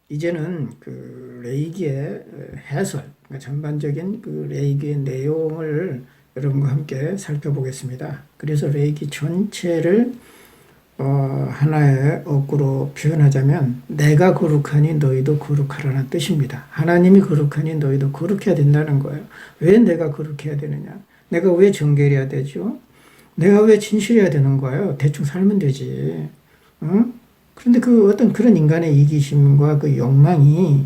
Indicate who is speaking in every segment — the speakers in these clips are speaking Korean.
Speaker 1: 이제는 그 레이기의 해설, 그러니까 전반적인 그 레이기의 내용을 여러분과 함께 살펴보겠습니다. 그래서 레이기 전체를 하나의 어구로 표현하자면 내가 거룩하니 너희도 거룩하라는 뜻입니다. 하나님이 거룩하니 너희도 거룩해야 된다는 거예요. 왜 내가 거룩해야 되느냐? 내가 왜 정결해야 되죠? 내가 왜 진실해야 되는 거예요? 대충 살면 되지. 응? 그런데 그 어떤 그런 인간의 이기심과 그 욕망이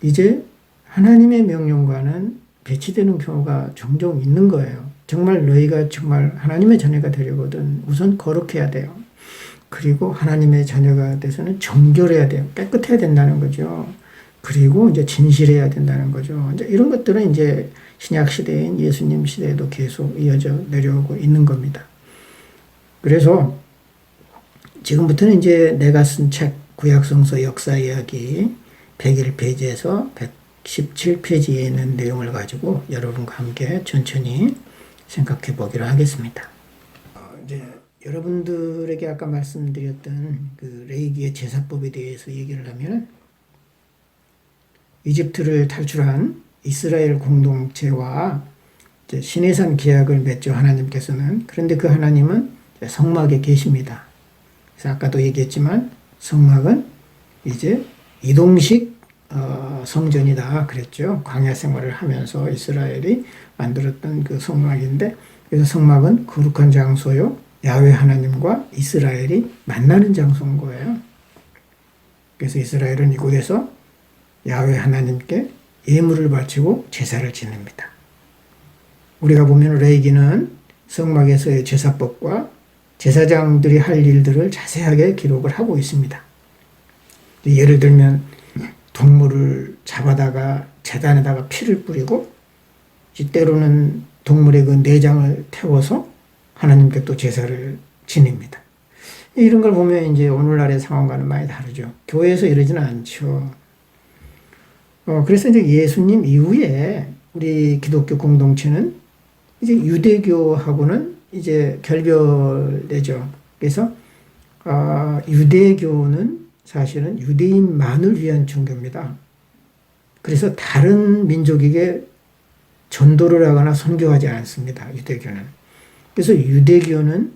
Speaker 1: 이제 하나님의 명령과는 배치되는 경우가 종종 있는 거예요. 정말 너희가 정말 하나님의 자녀가 되려거든 우선 거룩해야 돼요. 그리고 하나님의 자녀가 돼서는 정결해야 돼요. 깨끗해야 된다는 거죠. 그리고 이제 진실해야 된다는 거죠. 이제 이런 것들은 이제 신약 시대인 예수님 시대에도 계속 이어져 내려오고 있는 겁니다. 그래서 지금부터는 이제 내가 쓴 책 구약성서 역사 이야기 101페이지에서 117페이지에 있는 내용을 가지고 여러분과 함께 천천히 생각해 보기로 하겠습니다. 이제 여러분들에게 아까 말씀드렸던 그 레이기의 제사법에 대해서 얘기를 하면 이집트를 탈출한 이스라엘 공동체와 이제 시내산 계약을 맺죠, 하나님께서는. 그런데 그 하나님은 성막에 계십니다. 그래서 아까도 얘기했지만 성막은 이제 이동식 성전이다 그랬죠. 광야 생활을 하면서 이스라엘이 만들었던 그 성막인데, 그래서 성막은 거룩한 장소요, 야훼 하나님과 이스라엘이 만나는 장소인 거예요. 그래서 이스라엘은 이곳에서 야훼 하나님께 예물을 바치고 제사를 지냅니다. 우리가 보면 레위기는 성막에서의 제사법과 제사장들이 할 일들을 자세하게 기록을 하고 있습니다. 예를 들면 동물을 잡아다가 제단에다가 피를 뿌리고, 때로는 동물의 그 내장을 태워서 하나님께 또 제사를 지냅니다. 이런 걸 보면 이제 오늘날의 상황과는 많이 다르죠. 교회에서 이러지는 않죠. 그래서 이제 예수님 이후에 우리 기독교 공동체는 이제 유대교하고는 이제 결별되죠. 그래서 유대교는 사실은 유대인만을 위한 종교입니다. 그래서 다른 민족에게 전도를 하거나 선교하지 않습니다, 유대교는. 그래서 유대교는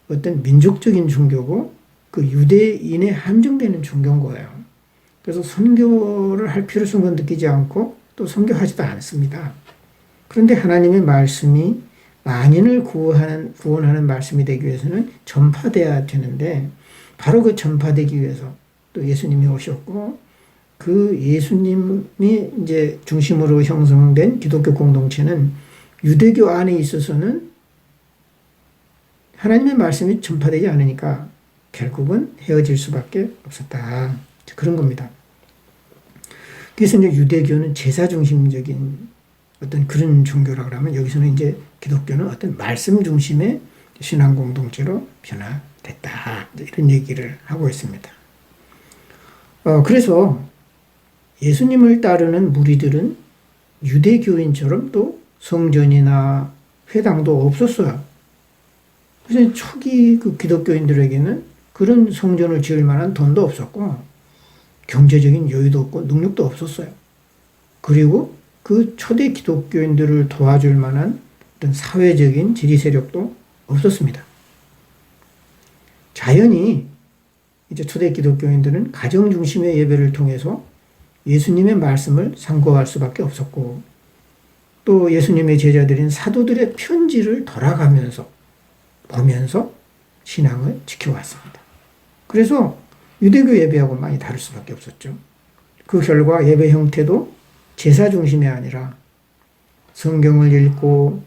Speaker 1: 어떤 민족적인 종교고 그 유대인에 한정되는 종교인 거예요. 그래서 선교를 할 필요성은 느끼지 않고 또 선교하지도 않습니다. 그런데 하나님의 말씀이 만인을 구원하는 말씀이 되기 위해서는 전파돼야 되는데, 바로 그 전파되기 위해서 또 예수님이 오셨고, 그 예수님이 이제 중심으로 형성된 기독교 공동체는 유대교 안에 있어서는 하나님의 말씀이 전파되지 않으니까 결국은 헤어질 수밖에 없었다. 그런 겁니다. 그래서 이제 유대교는 제사 중심적인 어떤 그런 종교라고 하면, 여기서는 이제 기독교는 어떤 말씀 중심의 신앙 공동체로 변화됐다. 이런 얘기를 하고 있습니다. 그래서 예수님을 따르는 무리들은 유대교인처럼 또 성전이나 회당도 없었어요. 그래서 초기 그 기독교인들에게는 그런 성전을 지을 만한 돈도 없었고, 경제적인 여유도 없고, 능력도 없었어요. 그리고 그 초대 기독교인들을 도와줄 만한 어떤 사회적인 지지 세력도 없었습니다. 자연히 이제 초대 기독교인들은 가정 중심의 예배를 통해서 예수님의 말씀을 상고할 수밖에 없었고, 또 예수님의 제자들인 사도들의 편지를 돌아가면서 보면서 신앙을 지켜왔습니다. 그래서 유대교 예배하고 많이 다를 수밖에 없었죠. 그 결과 예배 형태도 제사 중심이 아니라 성경을 읽고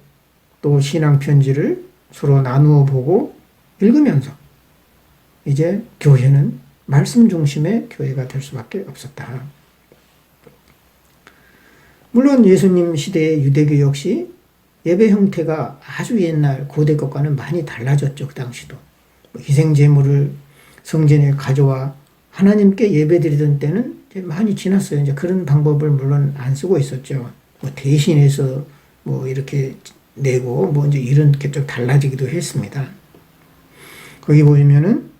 Speaker 1: 또 신앙 편지를 서로 나누어 보고 읽으면서 이제 교회는 말씀 중심의 교회가 될 수밖에 없었다. 물론 예수님 시대의 유대교 역시 예배 형태가 아주 옛날 고대 것과는 많이 달라졌죠. 그 당시도 희생 제물을 성전에 가져와 하나님께 예배드리던 때는 이제 많이 지났어요. 이제 그런 방법을 물론 안 쓰고 있었죠. 뭐 대신해서 뭐 이렇게 내고 뭐 이제 이런 게 좀 달라지기도 했습니다. 거기 보시면은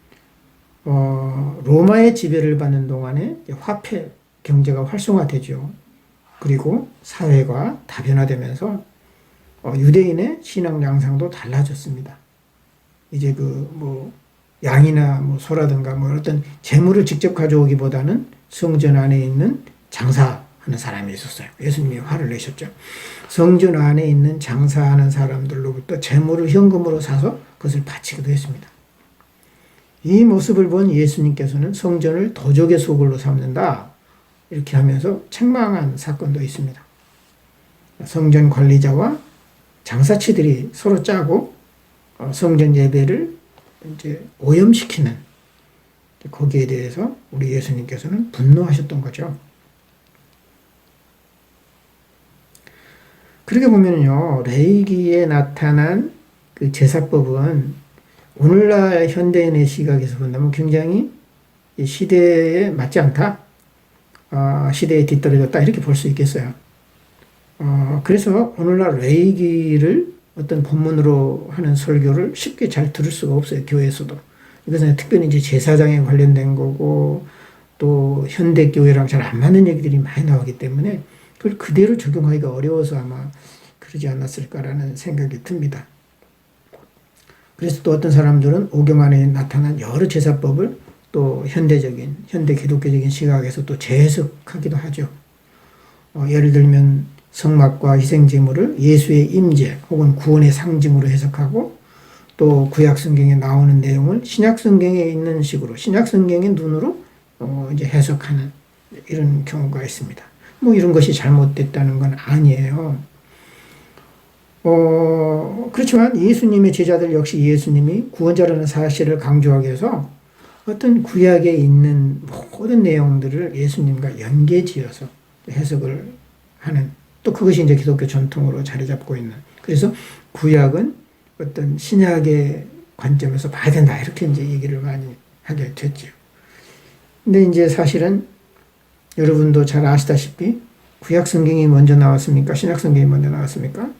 Speaker 1: 로마의 지배를 받는 동안에 화폐 경제가 활성화되죠. 그리고 사회가 다변화되면서 유대인의 신앙 양상도 달라졌습니다. 이제 양이나 소라든가 어떤 재물을 직접 가져오기보다는 성전 안에 있는 장사하는 사람이 있었어요. 예수님이 화를 내셨죠. 성전 안에 있는 장사하는 사람들로부터 재물을 현금으로 사서 그것을 바치기도 했습니다. 이 모습을 본 예수님께서는 성전을 도적의 소굴로 삼는다, 이렇게 하면서 책망한 사건도 있습니다. 성전 관리자와 장사치들이 서로 짜고 성전 예배를 이제 오염시키는, 거기에 대해서 우리 예수님께서는 분노하셨던 거죠. 그렇게 보면요, 레위기에 나타난 그 제사법은 오늘날 현대인의 시각에서 본다면 굉장히 시대에 맞지 않다, 시대에 뒤떨어졌다, 이렇게 볼 수 있겠어요. 그래서 오늘날 레위기를 어떤 본문으로 하는 설교를 쉽게 잘 들을 수가 없어요, 교회에서도. 이것은 특별히 이제 제사장에 관련된 거고, 또 현대 교회랑 잘 안 맞는 얘기들이 많이 나오기 때문에 그걸 그대로 적용하기가 어려워서 아마 그러지 않았을까라는 생각이 듭니다. 그래서 또 어떤 사람들은 오경 안에 나타난 여러 제사법을 또 현대 기독교적인 시각에서 또 재해석하기도 하죠. 예를 들면 성막과 희생제물을 예수의 임재 혹은 구원의 상징으로 해석하고, 또 구약 성경에 나오는 내용을 신약 성경에 있는 식으로, 신약 성경의 눈으로 이제 해석하는 이런 경우가 있습니다. 이런 것이 잘못됐다는 건 아니에요. 그렇지만 예수님의 제자들 역시 예수님이 구원자라는 사실을 강조하기 위해서 어떤 구약에 있는 모든 내용들을 예수님과 연계지어서 해석을 하는, 또 그것이 이제 기독교 전통으로 자리 잡고 있는, 그래서 구약은 어떤 신약의 관점에서 봐야 된다, 이렇게 이제 얘기를 많이 하게 됐죠. 근데 이제 사실은 여러분도 잘 아시다시피 구약 성경이 먼저 나왔습니까? 신약 성경이 먼저 나왔습니까?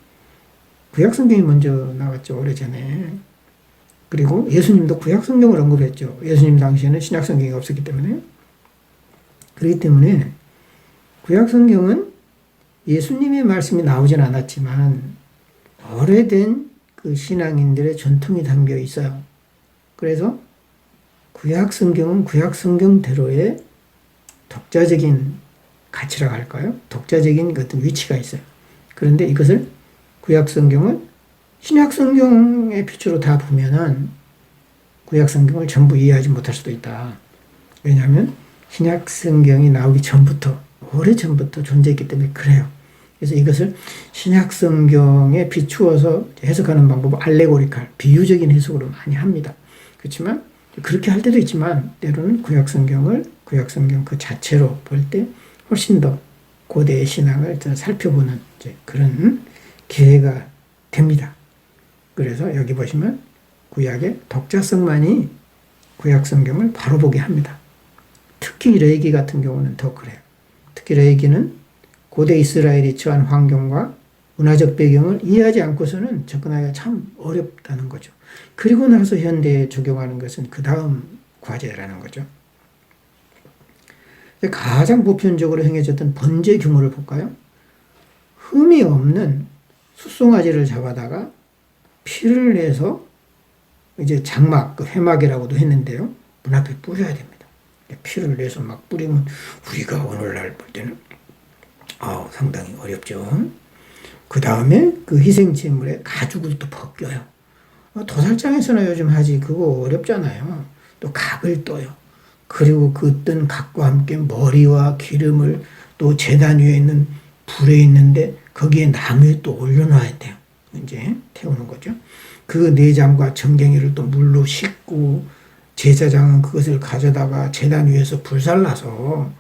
Speaker 1: 구약 성경이 먼저 나왔죠, 오래전에. 그리고 예수님도 구약 성경을 언급했죠. 예수님 당시에는 신약 성경이 없었기 때문에. 그렇기 때문에 구약 성경은 예수님의 말씀이 나오진 않았지만 오래된 그 신앙인들의 전통이 담겨 있어요. 그래서 구약 성경은 구약 성경대로의 독자적인 가치라고 할까요? 독자적인 어떤 위치가 있어요. 그런데 이것을 구약 성경을 신약 성경의 빛으로 다 보면은 구약 성경을 전부 이해하지 못할 수도 있다. 왜냐하면 신약 성경이 나오기 전부터, 오래 전부터 존재했기 때문에 그래요. 그래서 이것을 신약 성경에 비추어서 해석하는 방법은 알레고리칼, 비유적인 해석으로 많이 합니다. 그렇지만 그렇게 할 때도 있지만 때로는 구약 성경 그 자체로 볼 때 훨씬 더 고대의 신앙을 살펴보는 이제 그런 기회가 됩니다. 그래서 여기 보시면 구약의 독자성만이 구약 성경을 바로 보게 합니다. 특히 레위기 같은 경우는 더 그래요. 특히 레위기는 고대 이스라엘이 처한 환경과 문화적 배경을 이해하지 않고서는 접근하기가 참 어렵다는 거죠. 그리고 나서 현대에 적용하는 것은 그 다음 과제라는 거죠. 가장 보편적으로 행해졌던 번제 규모를 볼까요? 흠이 없는 숫송아지를 잡아다가 피를 내서 이제 장막, 그 회막이라고도 했는데요, 문 앞에 뿌려야 됩니다. 피를 내서 막 뿌리면 우리가 오늘날 볼 때는 상당히 어렵죠. 그 다음에 그 희생제물에 가죽을 또 벗겨요. 도살장에서나 요즘 하지, 그거 어렵잖아요. 또 각을 떠요. 그리고 그 뜬 각과 함께 머리와 기름을 또 제단 위에 있는 불에 있는데 거기에 나무에 또 올려놔야 돼요. 이제 태우는 거죠. 그 내장과 정갱이를 또 물로 씻고 제사장은 그것을 가져다가 제단 위에서 불살라서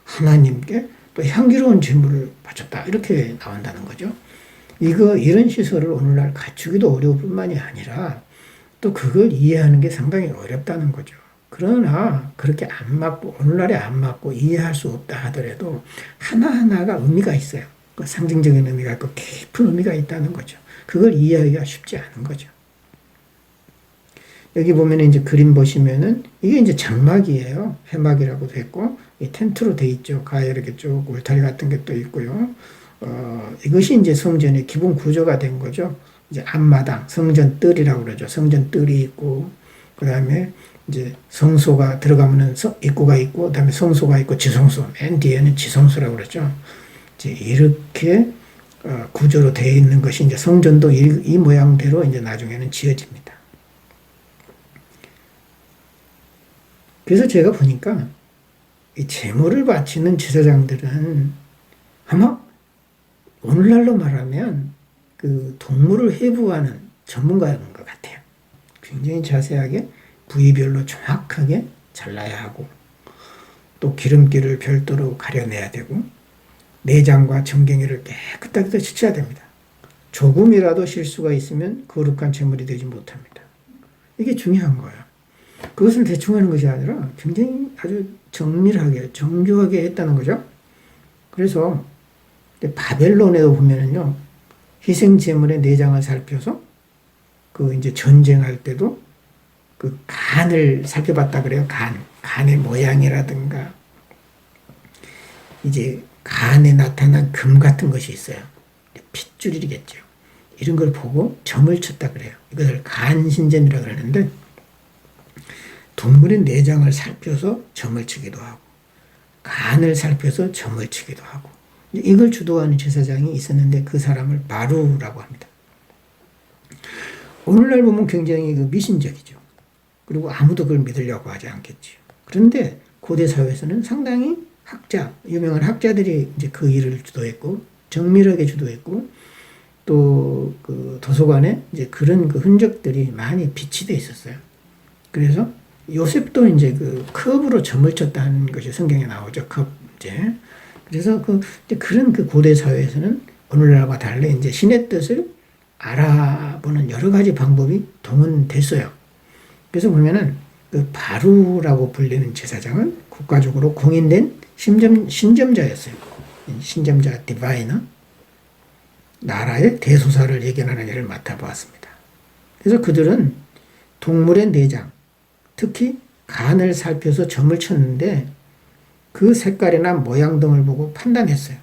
Speaker 1: 하나님께 또 향기로운 제물을 바쳤다, 이렇게 나온다는 거죠. 이런 시설을 오늘날 갖추기도 어려울 뿐만이 아니라 또 그걸 이해하는 게 상당히 어렵다는 거죠. 그러나 그렇게 안 맞고, 오늘날에 안 맞고 이해할 수 없다 하더라도 하나하나가 의미가 있어요. 그 상징적인 의미가 있고 깊은 의미가 있다는 거죠. 그걸 이해하기가 쉽지 않은 거죠. 여기 보면 이제 그림 보시면은 이게 이제 장막이에요. 회막이라고도 했고, 이 텐트로 돼 있죠. 가에 이렇게 쭉 울타리 같은 게 또 있고요. 이것이 이제 성전의 기본 구조가 된 거죠. 이제 앞마당, 성전 뜰이라고 그러죠. 성전 뜰이 있고, 그 다음에 이제 성소가 들어가면은 입구가 있고, 그 다음에 성소가 있고, 지성소, 맨 뒤에는 지성소라고 그러죠. 이제 이렇게 구조로 되어 있는 것이 이제 성전도 이 모양대로 이제 나중에는 지어집니다. 그래서 제가 보니까 이 제물을 바치는 제사장들은 아마 오늘날로 말하면 그 동물을 해부하는 전문가인 것 같아요. 굉장히 자세하게 부위별로 정확하게 잘라야 하고 또 기름기를 별도로 가려내야 되고 내장과 정갱이를 깨끗하게 씻어야 됩니다. 조금이라도 실수가 있으면 거룩한 제물이 되지 못합니다. 이게 중요한 거예요. 그것을 대충 하는 것이 아니라 굉장히 아주 정밀하게 정교하게 했다는 거죠. 그래서 바벨론에도 보면은요, 희생 제물의 내장을 살펴서 그 이제 전쟁할 때도 그 간을 살펴봤다 그래요. 간의 모양이라든가 이제 간에 나타난 금 같은 것이 있어요. 핏줄이겠죠. 이런 걸 보고 점을 쳤다 그래요. 이것을 간신점이라고 하는데 동물의 내장을 살펴서 점을 치기도 하고 간을 살펴서 점을 치기도 하고 이걸 주도하는 제사장이 있었는데 그 사람을 바루라고 합니다. 오늘날 보면 굉장히 미신적이죠. 그리고 아무도 그걸 믿으려고 하지 않겠죠. 그런데 고대 사회에서는 상당히 유명한 학자들이 이제 그 일을 주도했고 정밀하게 주도했고 또 그 도서관에 이제 그런 그 흔적들이 많이 비치되어 있었어요. 그래서 요셉도 이제 그 컵으로 점을 쳤다는 것이 성경에 나오죠. 컵 이제. 그래서 그런 그 고대 사회에서는 오늘날과 달리 이제 신의 뜻을 알아보는 여러 가지 방법이 동원됐어요. 그래서 보면은 그 바루라고 불리는 제사장은 국가적으로 공인된 신점자였어요. 신점자 디바이너. 나라의 대소사를 예견하는 일을 맡아보았습니다. 그래서 그들은 동물의 내장, 특히 간을 살펴서 점을 쳤는데 그 색깔이나 모양 등을 보고 판단했어요.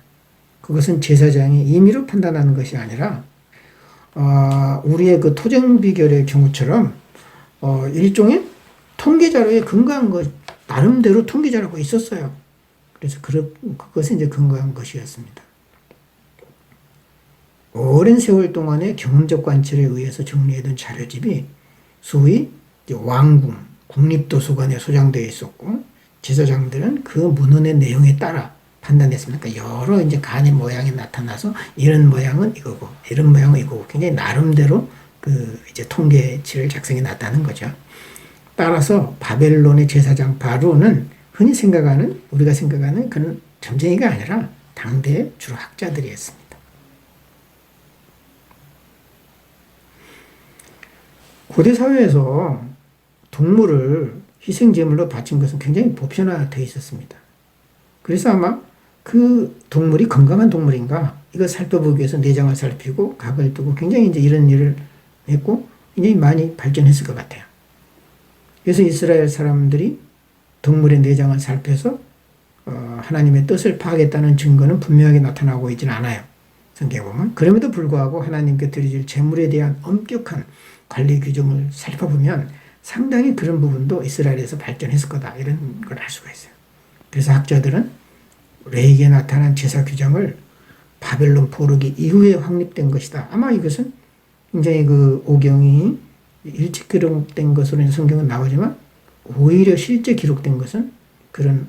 Speaker 1: 그것은 제사장이 임의로 판단하는 것이 아니라 우리의 그 토정비결의 경우처럼 일종의 통계자료에 근거한 것, 나름대로 통계자료가 있었어요. 그래서 그것은 이제 근거한 것이었습니다. 오랜 세월 동안의 경험적 관찰에 의해서 정리해둔 자료집이 소위 왕궁, 국립도서관에 소장되어 있었고 제사장들은 그 문헌의 내용에 따라 판단했습니다. 그러니까 여러 이제 간의 모양이 나타나서 이런 모양은 이거고 이런 모양은 이거고 굉장히 나름대로 그 이제 통계치를 작성해 놨다는 거죠. 따라서 바벨론의 제사장 바루는 흔히 우리가 생각하는 그런 점쟁이가 아니라 당대의 주로 학자들이었습니다. 고대 사회에서 동물을 희생제물로 바친 것은 굉장히 보편화되어 있었습니다. 그래서 아마 그 동물이 건강한 동물인가 이걸 살펴보기 위해서 내장을 살피고 각을 두고 굉장히 이제 이런 일을 했고 굉장히 많이 발전했을 것 같아요. 그래서 이스라엘 사람들이 동물의 내장을 살펴서 하나님의 뜻을 파악했다는 증거는 분명하게 나타나고 있지는 않아요. 성경에 보면. 그럼에도 불구하고 하나님께 드려질 제물에 대한 엄격한 관리 규정을 살펴보면 상당히 그런 부분도 이스라엘에서 발전했을 거다 이런 걸 알 수가 있어요. 그래서 학자들은 레이기에 나타난 제사 규정을 바벨론 포로기 이후에 확립된 것이다. 아마 이것은 굉장히 그 오경이 일찍 기록된 것으로 성경은 나오지만 오히려 실제 기록된 것은 그런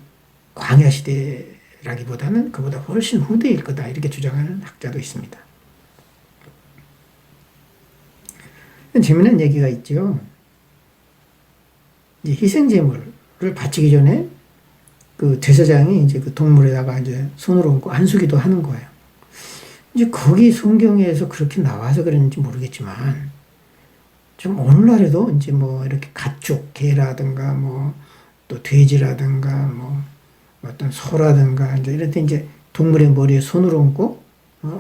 Speaker 1: 광야 시대라기보다는 그보다 훨씬 후대일 거다 이렇게 주장하는 학자도 있습니다. 재미난 얘기가 있죠. 이제 희생제물을 바치기 전에 그 제사장이 이제 그 동물에다가 이제 손으로 얹고 안수기도 하는 거예요. 이제 거기 성경에서 그렇게 나와서 그랬는지 모르겠지만 좀 오늘날에도 이제 뭐 이렇게 가축, 개라든가 뭐 또 돼지라든가 뭐 어떤 소라든가 이제 이럴 때 이제 동물의 머리에 손을 얹고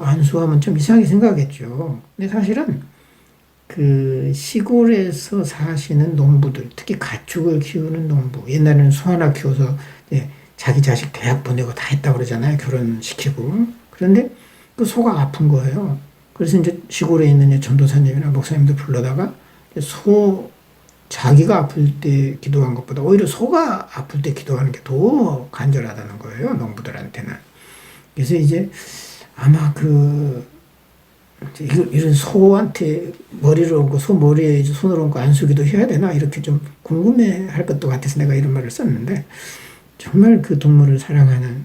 Speaker 1: 안수하면 좀 이상하게 생각하겠죠. 근데 사실은 그 시골에서 사시는 농부들, 특히 가축을 키우는 농부, 옛날에는 소 하나 키워서 자기 자식 대학 보내고 다 했다고 그러잖아요. 결혼시키고. 그런데 그 소가 아픈 거예요. 그래서 이제 시골에 있는 전도사님이나 목사님들 불러다가 자기가 아플 때 기도한 것보다 오히려 소가 아플 때 기도하는 게 더 간절하다는 거예요. 농부들한테는. 그래서 이제 아마 이런 소한테 머리를 얹고 소 머리에 이제 손을 얹고 안수기도 해야 되나 이렇게 좀 궁금해 할 것도 같아서 내가 이런 말을 썼는데, 정말 그 동물을 사랑하는,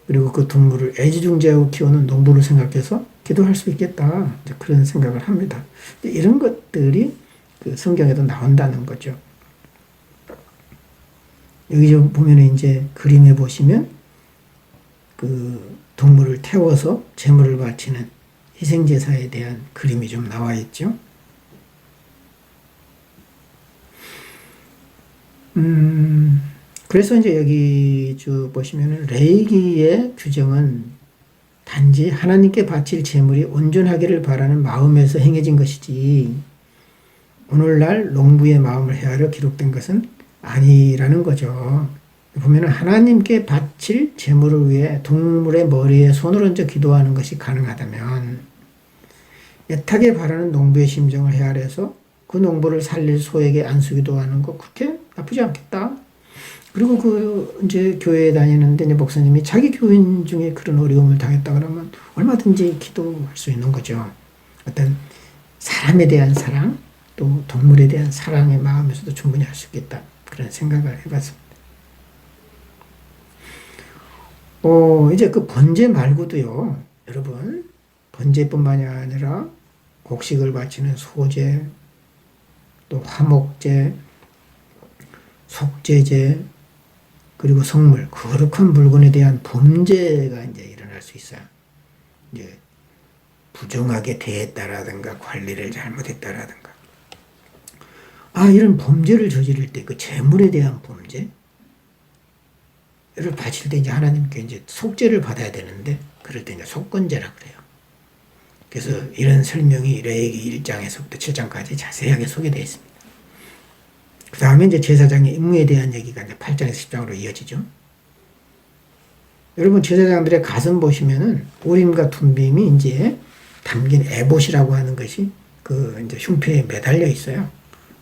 Speaker 1: 그리고 그 동물을 애지중지하고 키우는 농부를 생각해서 기도할 수 있겠다, 그런 생각을 합니다. 이런 것들이 그 성경에도 나온다는 거죠. 여기 좀 보면은 이제 그림에 보시면 그 동물을 태워서 제물을 바치는 희생제사에 대한 그림이 좀 나와 있죠. 그래서 이제 여기 쭉 보시면은 레위기의 규정은 단지 하나님께 바칠 제물이 온전하기를 바라는 마음에서 행해진 것이지 오늘날 농부의 마음을 헤아려 기록된 것은 아니라는 거죠. 보면은 하나님께 바칠 제물을 위해 동물의 머리에 손을 얹어 기도하는 것이 가능하다면 애타게 바라는 농부의 심정을 헤아려서 그 농부를 살릴 소에게 안수기도 하는 거 그렇게 나쁘지 않겠다. 그리고 이제 교회에 다니는데 이제 목사님이 자기 교인 중에 그런 어려움을 당했다 그러면 얼마든지 기도할 수 있는 거죠. 어떤 사람에 대한 사랑, 또 동물에 대한 사랑의 마음에서도 충분히 할 수 있겠다. 그런 생각을 해봤습니다. 이제 그 번제 말고도요, 여러분, 번제뿐만이 아니라 곡식을 바치는 소제, 또 화목제, 속죄제, 그리고 성물, 거룩한 물건에 대한 범죄가 이제 일어날 수 있어요. 이제 부정하게 대했다라든가 관리를 잘못했다라든가. 이런 범죄를 저지를 때 그 재물에 대한 범죄를 바칠 때 이제 하나님께 이제 속죄를 받아야 되는데 그럴 때 이제 속건제라 그래요. 그래서 이런 설명이 레위기 1장에서부터 7장까지 자세하게 소개되어 있습니다. 그 다음에 이제 제사장의 임무에 대한 얘기가 이제 8장에서 10장으로 이어지죠. 여러분, 제사장들의 가슴 보시면은 우림과 툼빔이 이제 담긴 에봇이라고 하는 것이 이제 흉패에 매달려 있어요.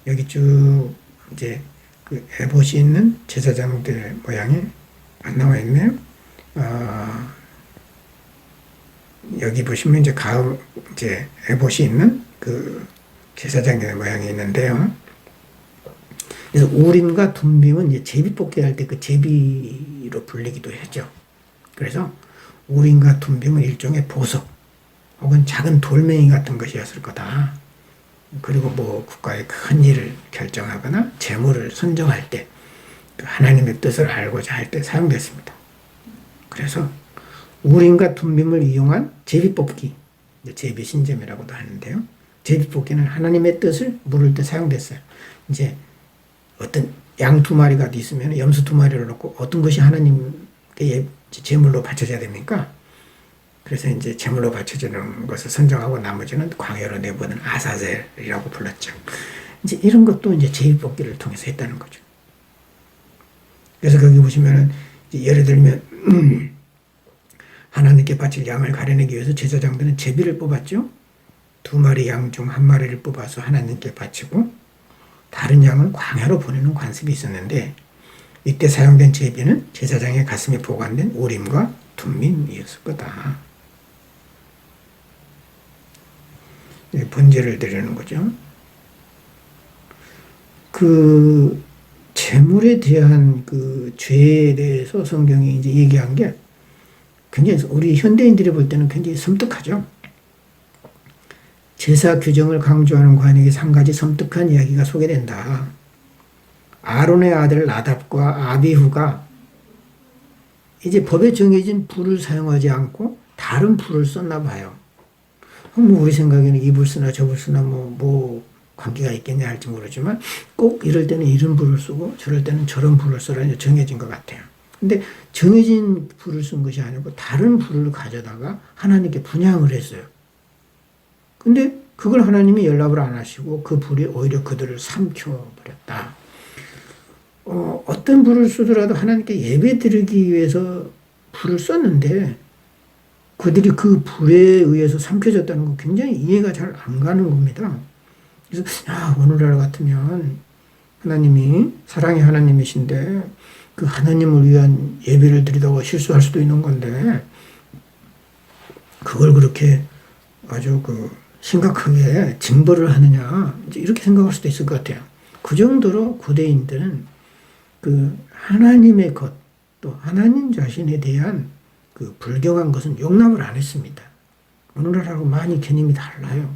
Speaker 1: 여기 쭉 이제 그 에봇이 있는 제사장들 모양이 안 나와 있네요. 여기 보시면 이제 에봇이 있는 그 제사장의 모양이 있는데요. 그래서 우림과 둠빔은 이제 제비뽑기 할 때 그 제비로 불리기도 하죠. 그래서 우림과 둠빔은 일종의 보석 혹은 작은 돌멩이 같은 것이었을 거다. 그리고 뭐 국가의 큰 일을 결정하거나 재물을 선정할 때 하나님의 뜻을 알고자 할 때 사용됐습니다. 그래서 우림과 둠빔을 이용한 제비뽑기, 제비신점이라고도 하는데요. 제비뽑기는 하나님의 뜻을 물을 때 사용됐어요. 이제 어떤 양 2마리가 있으면 염소 2마리를 놓고 어떤 것이 하나님께 제물로 바쳐져야 됩니까? 그래서 이제 제물로 바쳐지는 것을 선정하고 나머지는 광야로 내보낸 아사젤이라고 불렀죠. 이제 이런 것도 이제 제비뽑기를 통해서 했다는 거죠. 그래서 거기 보시면은 예를 들면 하나님께 바칠 양을 가려내기 위해서 제사장들은 제비를 뽑았죠. 2마리 양 중 1마리를 뽑아서 하나님께 바치고 다른 양은 광야로 보내는 관습이 있었는데 이때 사용된 제비는 제사장의 가슴에 보관된 우림과 둠밈이었을 거다. 번제를 드리는 거죠. 그 재물에 대한 그 죄에 대해서 성경이 이제 얘기한 게 굉장히 우리 현대인들이 볼 때는 굉장히 섬뜩하죠. 제사 규정을 강조하는 관역에서 한 가지 섬뜩한 이야기가 소개된다. 아론의 아들 나답과 아비후가 이제 법에 정해진 불을 사용하지 않고 다른 불을 썼나 봐요. 뭐 우리 생각에는 이 불 쓰나 저 불 쓰나 뭐 관계가 있겠냐 할지 모르지만 꼭 이럴 때는 이런 불을 쓰고 저럴 때는 저런 불을 써라 정해진 것 같아요. 근데 정해진 불을 쓴 것이 아니고 다른 불을 가져다가 하나님께 분향을 했어요. 근데 그걸 하나님이 연락을 안 하시고 그 불이 오히려 그들을 삼켜버렸다. 어떤 불을 쓰더라도 하나님께 예배 드리기 위해서 불을 썼는데 그들이 그 불에 의해서 삼켜졌다는 거 굉장히 이해가 잘 안 가는 겁니다. 그래서 오늘날 같으면 하나님이 사랑의 하나님이신데 그 하나님을 위한 예배를 드리다가 실수할 수도 있는 건데 그걸 그렇게 아주 심각하게 징벌을 하느냐 이렇게 생각할 수도 있을 것 같아요. 그 정도로 고대인들은 그 하나님의 것 또 하나님 자신에 대한 그 불경한 것은 용납을 안 했습니다. 오늘날하고 많이 개념이 달라요.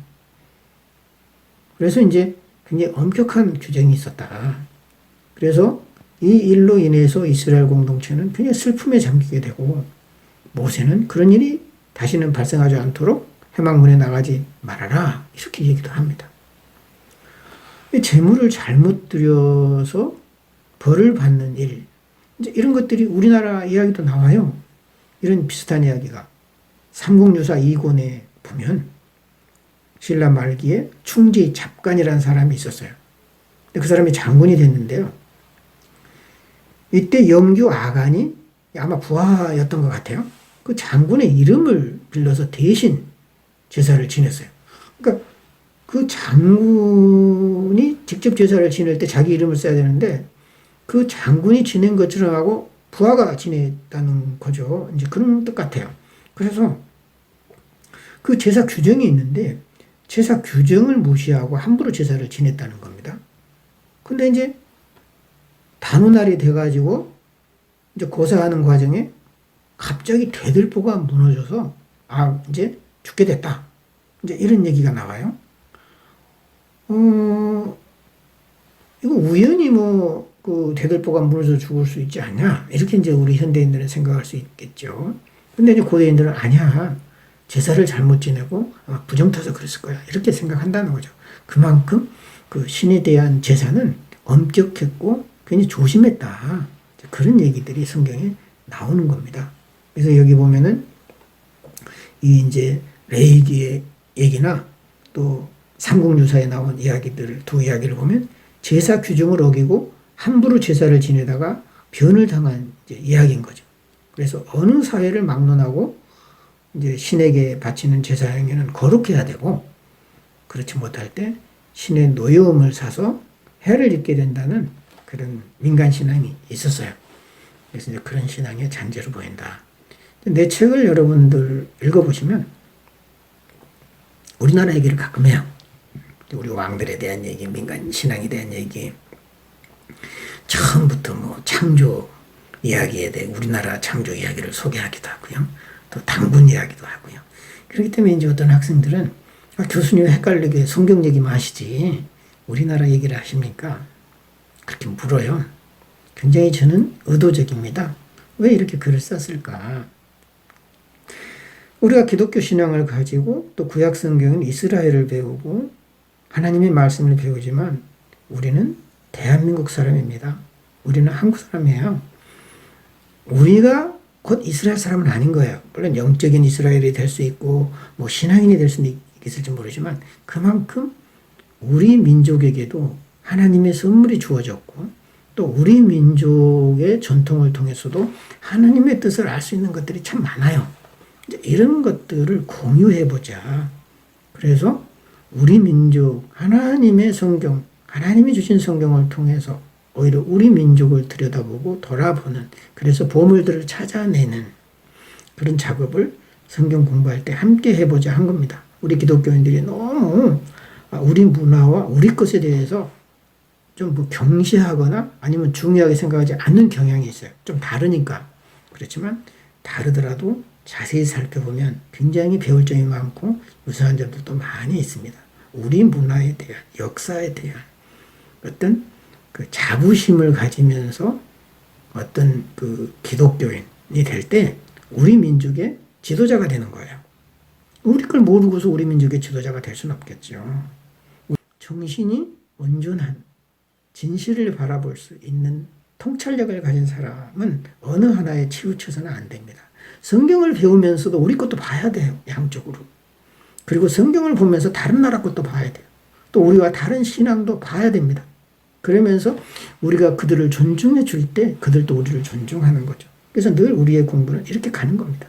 Speaker 1: 그래서 이제 굉장히 엄격한 규정이 있었다. 그래서 이 일로 인해서 이스라엘 공동체는 굉장히 슬픔에 잠기게 되고 모세는 그런 일이 다시는 발생하지 않도록 회막문에 나가지 말아라 이렇게 얘기도 합니다. 재물을 잘못 들여서 벌을 받는 일 이제 이런 것들이 우리나라 이야기도 나와요. 이런 비슷한 이야기가 삼국유사 2권에 보면 신라 말기에 충지 잡간이라는 사람이 있었어요. 그 사람이 장군이 됐는데요. 이때 영규 아간이 아마 부하였던 것 같아요. 그 장군의 이름을 빌려서 대신 제사를 지냈어요. 그러니까 그 장군이 직접 제사를 지낼 때 자기 이름을 써야 되는데 그 장군이 지낸 것처럼 하고 부하가 지냈다는 거죠. 이제 그런 뜻 같아요. 그래서 그 제사 규정이 있는데 제사 규정을 무시하고 함부로 제사를 지냈다는 겁니다. 근데 이제 단오날이 돼가지고 이제 고사하는 과정에 갑자기 대들보가 무너져서 이제 죽게 됐다. 이제 이런 얘기가 나와요. 이거 우연히 그 대들보가 무너져 죽을 수 있지 않냐? 이렇게 이제 우리 현대인들은 생각할 수 있겠죠. 근데 이제 고대인들은 아니야. 제사를 잘못 지내고 아마 부정 타서 그랬을 거야. 이렇게 생각한다는 거죠. 그만큼 그 신에 대한 제사는 엄격했고 굉장히 조심했다. 그런 얘기들이 성경에 나오는 겁니다. 그래서 여기 보면은 이 이제 레위기의 얘기나 또 삼국유사에 나온 이야기들 두 이야기를 보면 제사 규정을 어기고 함부로 제사를 지내다가 변을 당한 이야기인 거죠. 그래서 어느 사회를 막론하고 이제 신에게 바치는 제사 행위는 거룩해야 되고 그렇지 못할 때 신의 노여움을 사서 해를 입게 된다는 그런 민간 신앙이 있었어요. 그래서 이제 그런 신앙의 잔재로 보인다. 내 책을 여러분들 읽어보시면 우리나라 얘기를 가끔 해요. 우리 왕들에 대한 얘기, 민간 신앙에 대한 얘기, 처음부터 창조 이야기에 대해 우리나라 창조 이야기를 소개하기도 하고요. 또 당군 이야기도 하고요. 그렇기 때문에 이제 어떤 학생들은 교수님 헷갈리게 성경 얘기만 하시지 우리나라 얘기를 하십니까? 그렇게 물어요. 굉장히 저는 의도적입니다. 왜 이렇게 글을 썼을까? 우리가 기독교 신앙을 가지고 또 구약 성경은 이스라엘을 배우고 하나님의 말씀을 배우지만 우리는 대한민국 사람입니다. 우리는 한국 사람이에요. 우리가 곧 이스라엘 사람은 아닌 거예요. 물론 영적인 이스라엘이 될 수 있고 신앙인이 될 수는 있을지 모르지만 그만큼 우리 민족에게도 하나님의 선물이 주어졌고 또 우리 민족의 전통을 통해서도 하나님의 뜻을 알 수 있는 것들이 참 많아요. 이런 것들을 공유해보자. 그래서 우리 민족, 하나님의 성경, 하나님이 주신 성경을 통해서 오히려 우리 민족을 들여다보고 돌아보는, 그래서 보물들을 찾아내는 그런 작업을 성경 공부할 때 함께 해보자 한 겁니다. 우리 기독교인들이 너무 우리 문화와 우리 것에 대해서 좀 경시하거나 아니면 중요하게 생각하지 않는 경향이 있어요. 좀 다르니까. 그렇지만 다르더라도 자세히 살펴보면 굉장히 배울 점이 많고 유사한 점들도 많이 있습니다. 우리 문화에 대한, 역사에 대한 어떤 그 자부심을 가지면서 어떤 그 기독교인이 될 때 우리 민족의 지도자가 되는 거예요. 우리 걸 모르고서 우리 민족의 지도자가 될 수는 없겠죠. 정신이 온전한 진실을 바라볼 수 있는 통찰력을 가진 사람은 어느 하나에 치우쳐서는 안 됩니다. 성경을 배우면서도 우리 것도 봐야 돼요. 양쪽으로. 그리고 성경을 보면서 다른 나라 것도 봐야 돼요. 또 우리와 다른 신앙도 봐야 됩니다. 그러면서 우리가 그들을 존중해 줄 때 그들도 우리를 존중하는 거죠. 그래서 늘 우리의 공부는 이렇게 가는 겁니다.